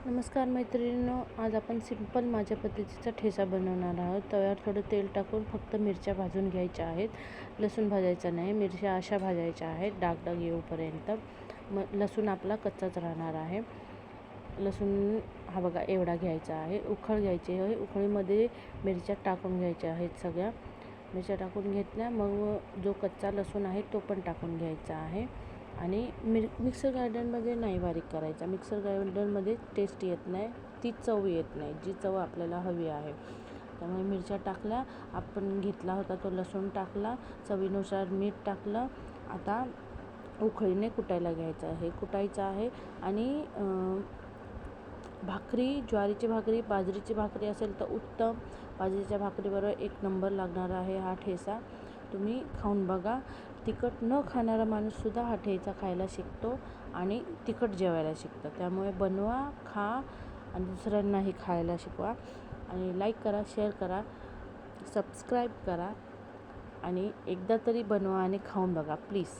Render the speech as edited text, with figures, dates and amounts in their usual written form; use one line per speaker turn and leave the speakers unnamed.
नमस्कार मैत्रिणींनो, आज आपण सिंपल माझ्या पद्धतीचा ठेचा बनवणार आहोत। तव्यावर थोडं तेल टाकून फक्त मिरच्या भाजून घ्यायच्या आहेत, लसूण भाजायचा नाही। मिरच्या अशा भाजायच्या आहेत डाग येऊपर्यंत। मग लसूण आपला कच्चाच राहणार आहे। लसूण हा बघा एवढा घ्यायचा आहे। उकळ घ्यायची आहे, उकळीमध्ये मिरच्या टाकून घ्यायच्या आहेत। सगळ्या मिरच्या टाकून घेतल्या, मग जो कच्चा लसूण आहे तो पण टाकून घ्यायचा आहे। आणि मिक्सर ग्राइंडरमध्ये नाही बारीक करायचा। मिक्सर ग्राइंडरमध्ये टेस्ट येत नाही, ती चव येत नाही जी चव आपल्याला हवी आहे। त्यामुळे मिरच्या टाकल्या, आपण घेतला होता तो लसूण टाकला, चवीनुसार मीठ टाकलं। आता उकळीने कुटायला कुटायचं आहे। आणि भाकरी, ज्वारीची भाकरी, बाजरीची भाकरी असेल तर उत्तम। बाजरीच्या भाकरीबरोबर एक नंबर लागणार आहे हा ठेचा। तुम्ही खाऊन बघा। तिखट न खाणारा माणूससुद्धा हा ठेचा खायला शिकतो आणि तिखट जेवायला शिकतं। त्यामुळे बनवा, खा आणि दुसऱ्यांनाही खायला शिकवा। आणि लाईक करा, शेअर करा, सबस्क्राईब करा आणि एकदा तरी बनवा आणि खाऊन बघा प्लीज।